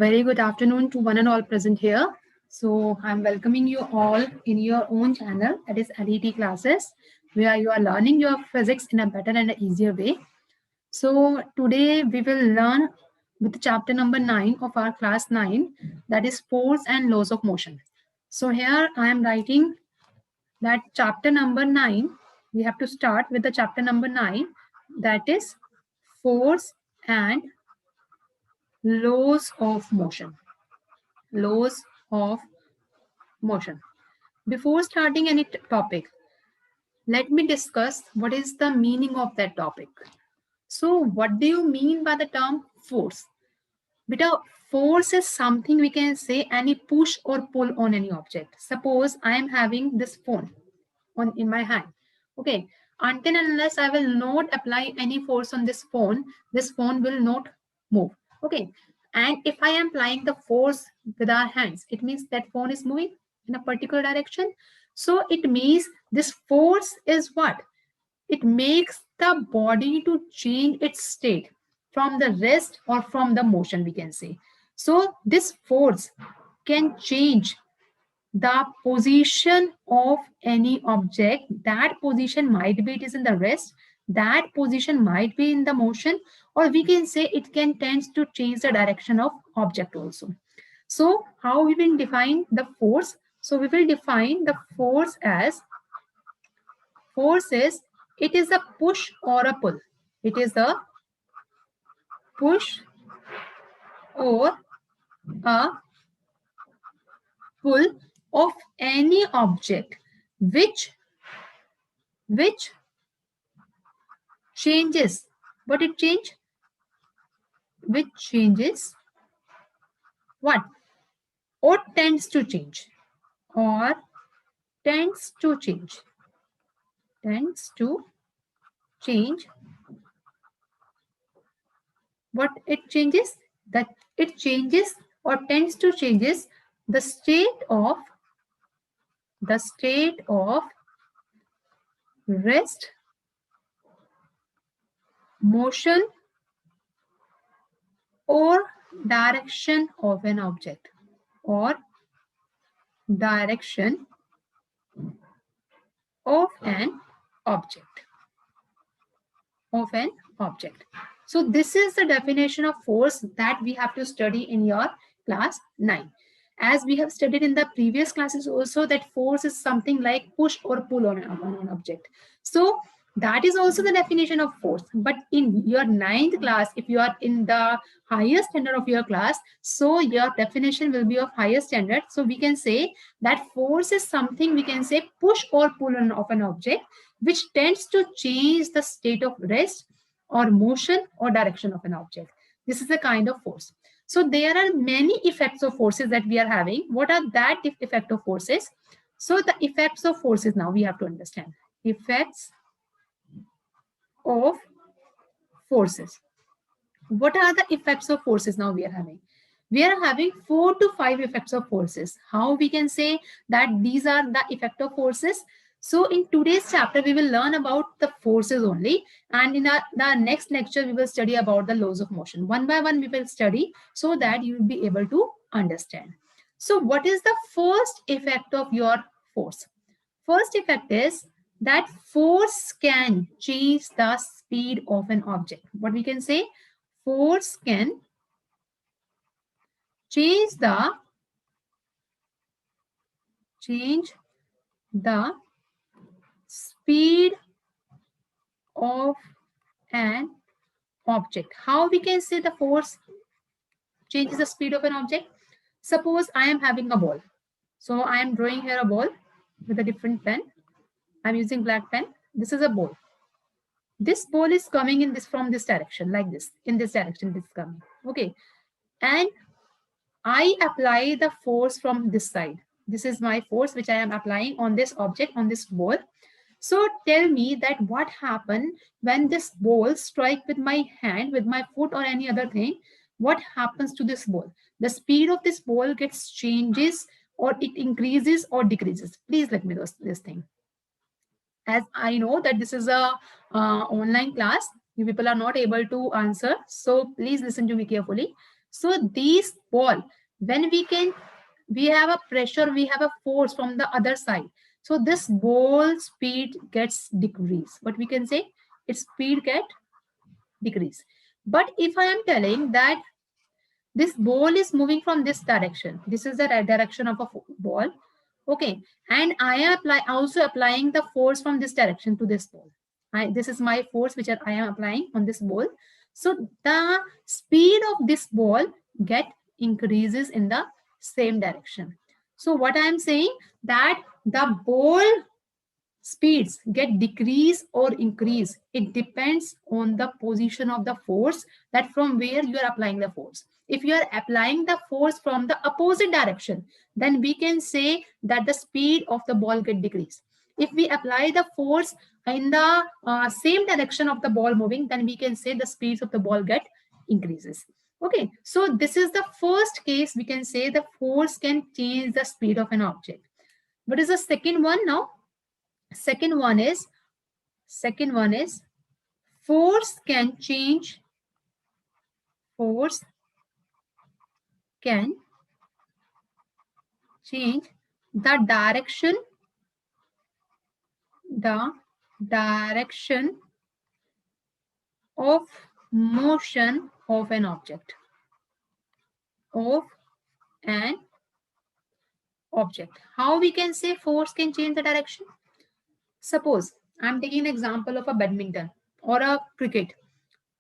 Very good afternoon to one and all present here. So I'm welcoming you all in your own channel, that is LET classes, where you are learning your physics in a better and a easier way. So today we will learn with chapter number 9 of our class 9, that is force and laws of motion. So here I am writing that chapter number 9, we have to start with the chapter number 9, that is force and laws of motion. Laws of motion. Before starting any topic, let me discuss what is the meaning of that topic. So what do you mean by the term force? Beta, force is something we can say any push or pull on any object. Suppose I am having this phone in my hand. Okay, until and unless I will not apply any force on this phone will not move. Okay, and if I am applying the force with our hands, it means that phone is moving in a particular direction. So it means this force is what? It makes the body to change its state from the rest or from the motion, we can say. So this force can change the position of any object. That position might be it is in the rest, that position might be in the motion, or we can say it can tend to change the direction of object also. So how we will define the force? So we will define the force as, force is, it is a push or a pull. It is a push or a pull of any object which changes. What it change? Which changes what? Or tends to change. Or tends to change. Tends to change. What it changes? That it changes or tends to changes the state of rest, motion, or direction of an object, or direction of an object. So this is the definition of force that we have to study in your class 9. As we have studied in the previous classes also, that force is something like push or pull on an object. So that is also the definition of force. But in your 9th class, if you are in the higher standard of your class, so your definition will be of higher standard. So we can say that force is something we can say push or pull on of an object which tends to change the state of rest or motion or direction of an object. This is a kind of force. So there are many effects of forces that we are having. What are that effect of forces? So the effects of forces now we have to understand. Effects of forces. What are the effects of forces now we are having? We are having 4 to 5 effects of forces. How we can say that these are the effect of forces? So in today's chapter, we will learn about the forces only. And in the next lecture, we will study about the laws of motion. One by one, we will study so that you will be able to understand. So what is the first effect of your force? First effect is that force can change the speed of an object. What we can say? Force can change the speed of an object. How we can say the force changes the speed of an object? Suppose I am having a ball. So I am drawing here a ball with a different pen. I'm using black pen. This is a ball. This ball is coming in this from this direction, like this. In this direction, this is coming. Okay. And I apply the force from this side. This is my force which I am applying on this object, on this ball. So tell me that what happened when this ball strike with my hand, with my foot or any other thing, what happens to this ball? The speed of this ball gets changes or it increases or decreases. Please let me know this thing. As I know that this is a online class, you people are not able to answer. So please listen to me carefully. So these ball, when we have a pressure, we have a force from the other side. So this ball speed gets decreased. What we can say, its speed get decreased. But if I am telling that this ball is moving from this direction, this is the direction of a ball, okay, and I am also applying the force from this direction to this ball. This is my force which I am applying on this ball. So the speed of this ball get increases in the same direction. So what I am saying, that the ball speeds get decrease or increase. It depends on the position of the force, that from where you are applying the force. If you are applying the force from the opposite direction, then we can say that the speed of the ball get decreased. If we apply the force in the same direction of the ball moving, then we can say the speeds of the ball get increases. Okay, so this is the first case we can say the force can change the speed of an object. What is the second one now? Second one is force can change the direction of motion of an object. How we can say force can change the direction? Suppose I'm taking an example of a badminton or a cricket.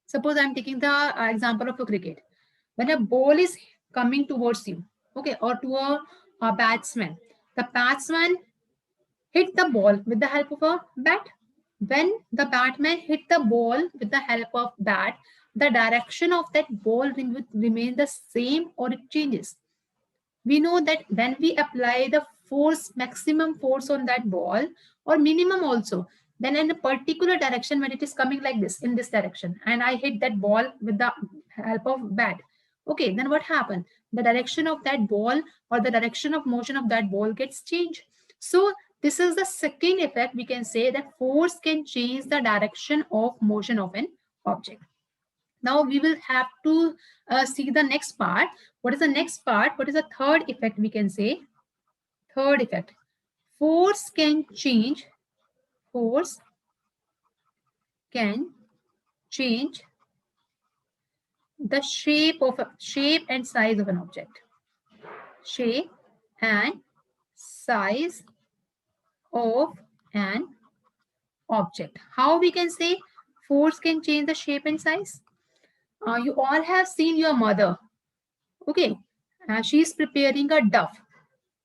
Suppose I'm taking the example of a cricket. When a ball is coming towards you, okay, or to a batsman, the batsman hit the ball with the help of a bat. When the batsman hit the ball with the help of bat, the direction of that ball will remain the same or it changes. We know that when we apply the force, maximum force on that ball or minimum also, then in a particular direction, when it is coming like this, in this direction, and I hit that ball with the help of bat, okay, then what happened? The direction of that ball or the direction of motion of that ball gets changed. So this is the second effect. We can say that force can change the direction of motion of an object. Now we will have to see the next part. What is the next part? What is the third effect we can say? Third effect. Force can change the shape and size of an object. Shape and size of an object. How we can say force can change the shape and size? You all have seen your mother. Okay, she is preparing a dough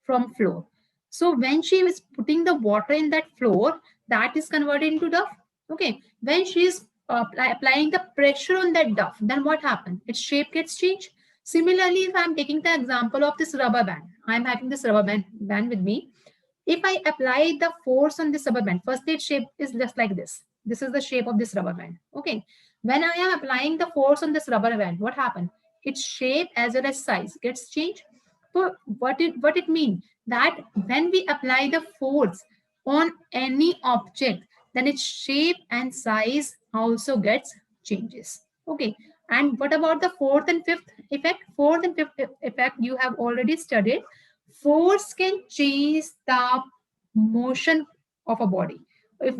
from flour. So when she is putting the water in that flour, that is converted into dough. Okay, when she is applying the pressure on that dough, then what happens? Its shape gets changed. Similarly, if I'm taking the example of this rubber band, I'm having this rubber band with me. If I apply the force on this rubber band, first its shape is just like this. This is the shape of this rubber band. Okay, when I am applying the force on this rubber band, what happened? Its shape as well as size gets changed. So what it means? That when we apply the force on any object, then its shape and size also gets changes. Okay, and what about the fourth and fifth effect? Fourth and fifth effect you have already studied. Force can change the motion of a body. If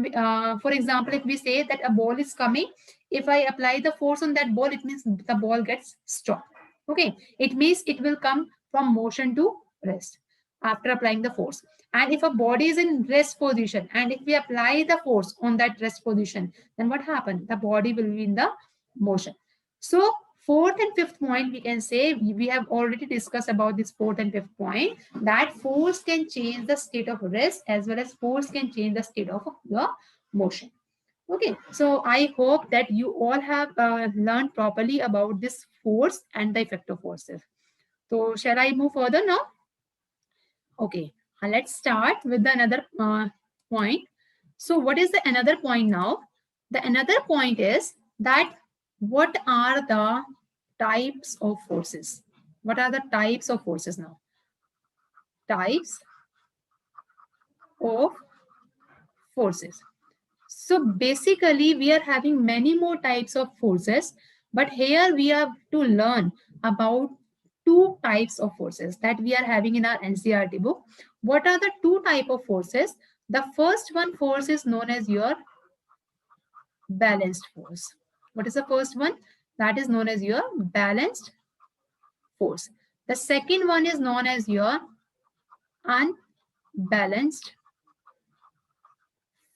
for example, if we say that a ball is coming, if I apply the force on that ball, it means the ball gets stopped. Okay, it means it will come from motion to rest after applying the force. And if a body is in rest position, and if we apply the force on that rest position, then what happens? The body will be in the motion. So fourth and fifth point, we can say, we have already discussed about this fourth and fifth point, that force can change the state of rest as well as force can change the state of your motion. Okay, so I hope that you all have learned properly about this force and the effect of forces. So shall I move further now? Okay, let's start with the another point. So what is the another point now? The another point is that what are the types of forces? What are the types of forces now? Types of forces. So basically we are having many more types of forces, but here we have to learn about two types of forces that we are having in our NCERT book. What are the two type of forces? The first one force is known as your balanced force. What is the first one? That is known as your balanced force. The second one is known as your unbalanced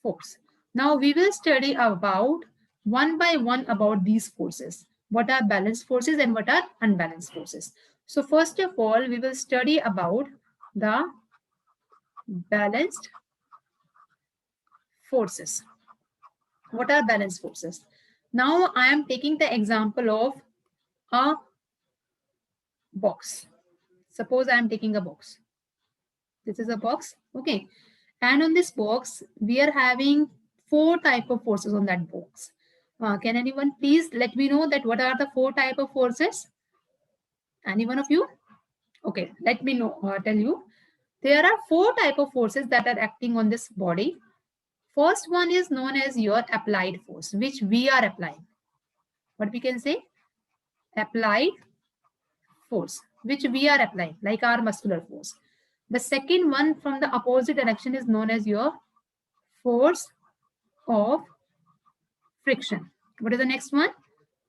force. Now we will study about one by one about these forces. What are balanced forces and what are unbalanced forces? So first of all, we will study about the balanced forces. What are balanced forces? Now I am taking the example of a box. Suppose I am taking a box. This is a box, okay? And on this box, we are having four type of forces on that box. Can anyone please let me know that what are the four type of forces? Any one of you? Okay, let me know. Tell you. There are four type of forces that are acting on this body. First one is known as your applied force, which we are applying. What we can say? Applied force, which we are applying, like our muscular force. The second one from the opposite direction is known as your force of friction. What is the next one?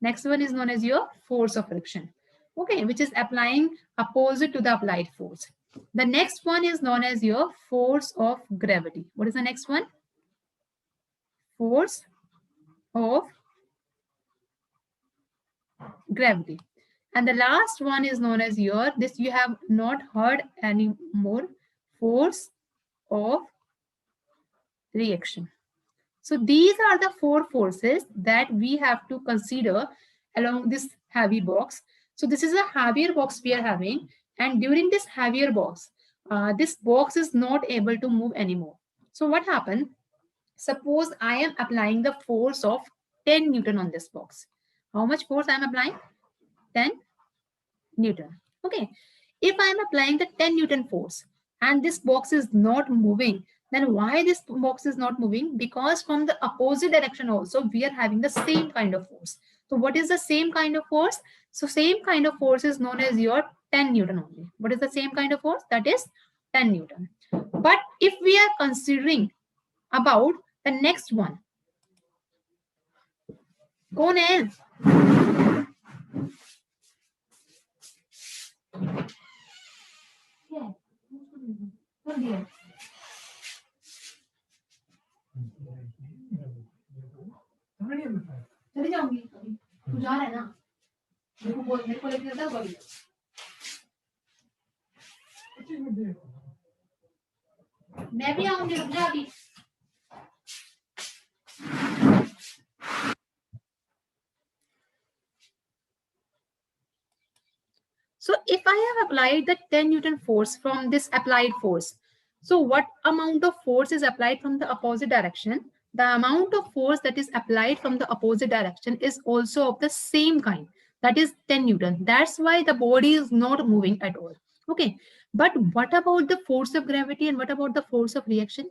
Next one is known as your force of friction. Okay, which is applying opposite to the applied force. The next one is known as your force of gravity. What is the next one? Force of gravity. And the last one is known as your, this you have not heard anymore, force of reaction. So these are the four forces that we have to consider along this heavy box. So this is a heavier box we are having, and during this heavier box, this box is not able to move anymore. So what happened? Suppose I am applying the force of 10 Newton on this box. How much force I am applying? 10 Newton. Okay. If I am applying the 10 Newton force and this box is not moving, then why this box is not moving? Because from the opposite direction also we are having the same kind of force. So what is the same kind of force? So same kind of force is known as your 10 Newton only. What is the same kind of force? That is 10 Newton. But if we are considering about the next one, कौन है? चली जाऊंगी, तू जा रहा है ना? मेरे को लेके जाता होगा। मैं भी आऊंगी, रुक जा अभी। So if I have applied the 10 Newton force from this applied force, so what amount of force is applied from the opposite direction? The amount of force that is applied from the opposite direction is also of the same kind. That is 10 Newton. That's why the body is not moving at all. Okay. But what about the force of gravity and what about the force of reaction?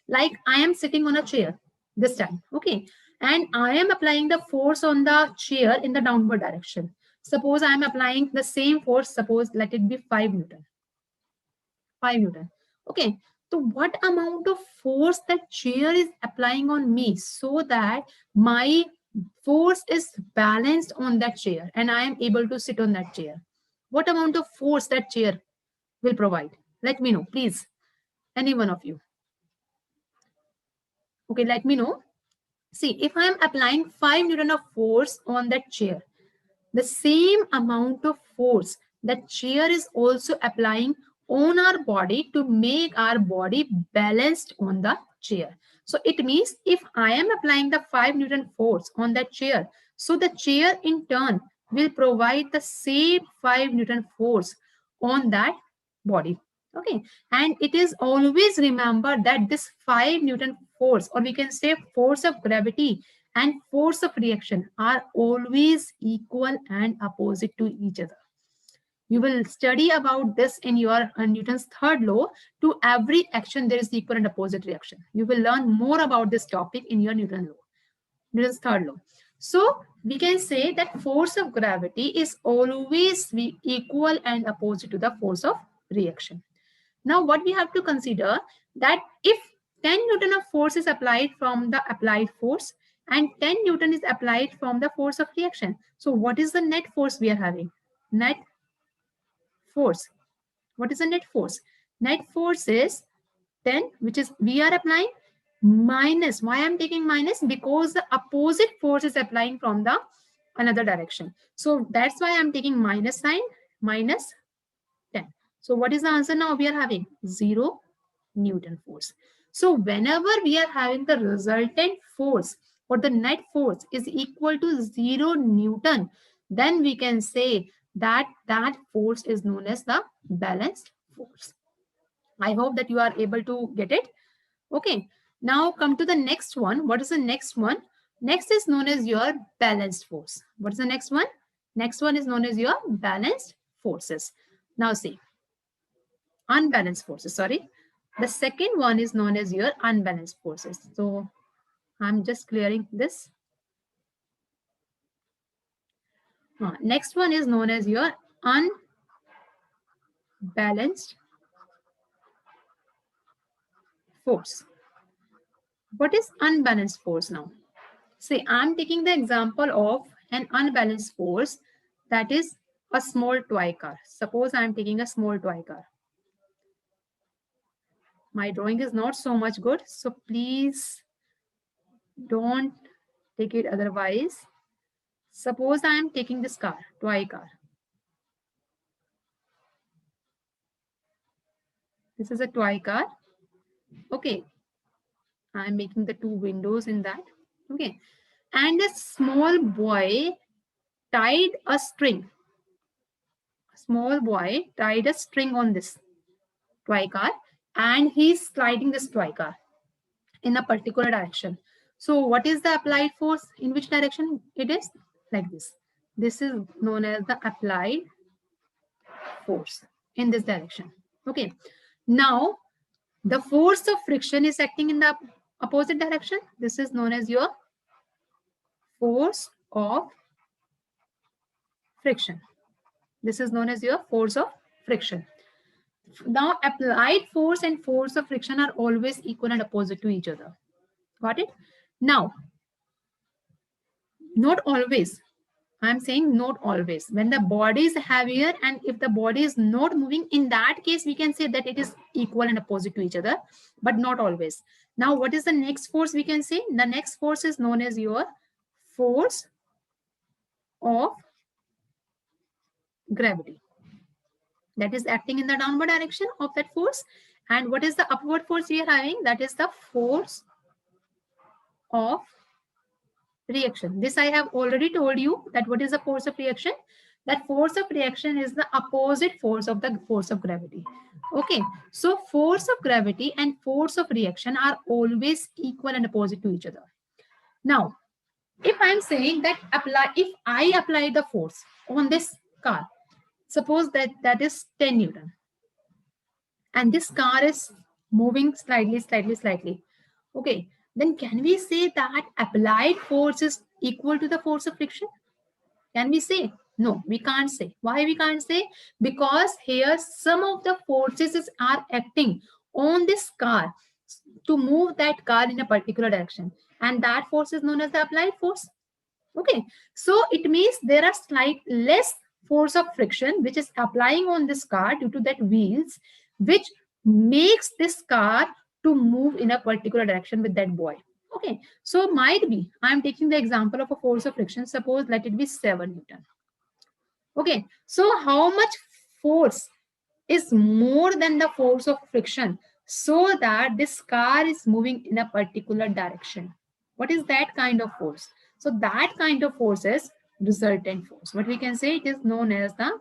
Like I am sitting on a chair this time. Okay. And I am applying the force on the chair in the downward direction. Suppose I am applying the same force, suppose let it be 5 Newton. 5 Newton. Okay. So what amount of force that chair is applying on me so that my force is balanced on that chair and I am able to sit on that chair? What amount of force that chair will provide? Let me know, please. Any one of you. Okay, let me know. See, if I am applying 5 Newton of force on that chair, the same amount of force that chair is also applying on our body to make our body balanced on the chair. So it means if I am applying the 5 Newton force on that chair, so the chair in turn will provide the same 5 Newton force on that body. Okay, and it is always remember that this 5 Newton force, or we can say force of gravity and force of reaction, are always equal and opposite to each other. You will study about this in your Newton's third law. To every action there is equal and opposite reaction. You will learn more about this topic in your Newton's third law. So we can say that force of gravity is always equal and opposite to the force of reaction. Now what we have to consider, that if 10 Newton of force is applied from the applied force and 10 Newton is applied from the force of reaction. So what is the net force we are having? Net force. What is the net force? Net force is 10, which is we are applying, minus. Why I'm taking minus? Because the opposite force is applying from the another direction. So that's why I'm taking minus sign, minus 10. So what is the answer now? We are having 0 Newton force. So whenever we are having the resultant force or the net force is equal to 0 Newton, then we can say that that force is known as the balanced force. I hope that you are able to get it. Okay. Now come to the next one. What is the next one? Next is known as your balanced force. What is the next one? Next one is known as your balanced forces. Now see, unbalanced forces, sorry. The second one is known as your unbalanced forces. So I'm just clearing this. Next one is known as your unbalanced force. What is unbalanced force now? See, I'm taking the example of an unbalanced force, that is a small toy car. Suppose I'm taking a small toy car. My drawing is not so much good, so please don't take it otherwise. Suppose I am taking this car, toy car. This is a toy car. Okay. I'm making the two windows in that. Okay. And a small boy tied a string. A small boy tied a string on this toy car and he's sliding this toy car in a particular direction. So what is the applied force? In which direction it is? Like this. This is known as the applied force in this direction. Okay. Now, the force of friction is acting in the opposite direction. This is known as your force of friction. This is known as your force of friction. Now, applied force and force of friction are always equal and opposite to each other. Got it? Now, not always. I'm saying not always. When the body is heavier and if the body is not moving, in that case, we can say that it is equal and opposite to each other, but not always. Now, what is the next force we can say? The next force is known as your force of gravity. That is acting in the downward direction of that force. And what is the upward force we are having? That is the force of reaction. This I have already told you that what is the force of reaction? That force of reaction is the opposite force of the force of gravity. Okay, so force of gravity and force of reaction are always equal and opposite to each other. Now, if I'm saying that if I apply the force on this car, suppose that is 10 Newton, and this car is moving slightly. Okay, then can we say that applied force is equal to the force of friction? Can we say? No, we can't say. Why we can't say? Because here some of the forces are acting on this car to move that car in a particular direction. And that force is known as the applied force. Okay, so it means there are slight less force of friction which is applying on this car due to that wheels, which makes this car to move in a particular direction with that boy. Okay, so might be, I'm taking the example of a force of friction. Suppose let it be 7 Newton. Okay, so how much force is more than the force of friction so that this car is moving in a particular direction? What is that kind of force? So that kind of force is resultant force. What we can say, it is known as the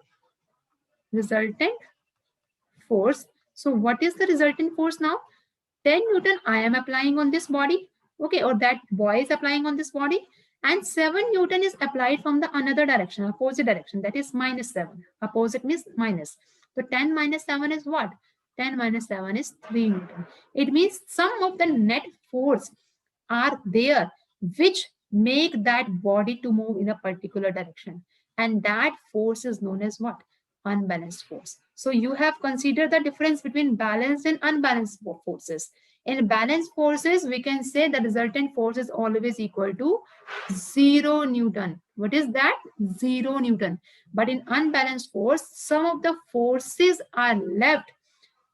resultant force. So what is the resultant force now? 10 Newton I am applying on this body. Okay, or that boy is applying on this body. And 7 Newton is applied from the another direction, opposite direction. That is minus 7. Opposite means minus. So 10 minus 7 is what? 10 minus 7 is 3 Newton. It means some of the net force are there which make that body to move in a particular direction. And that force is known as what? Unbalanced force. So you have considered the difference between balanced and unbalanced forces. In balanced forces, we can say the resultant force is always equal to 0 Newton. What is that? 0 Newton. But in unbalanced force, some of the forces are left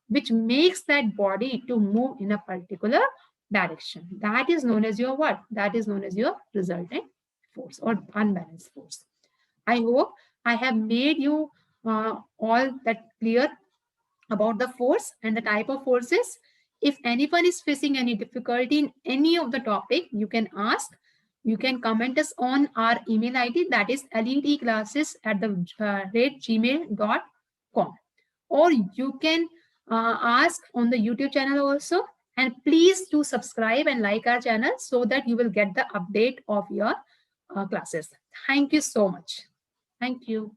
which makes that body to move in a particular direction. That is known as your what? That is known as your resultant force or unbalanced force. I hope I have made you all that clear about the force and the type of forces. If anyone is facing any difficulty in any of the topic, you can ask. You can comment us on our email ID, that is letclasses@gmail.com, or you can ask on the YouTube channel also. And please do subscribe and like our channel so that you will get the update of your classes. Thank you so much. Thank you.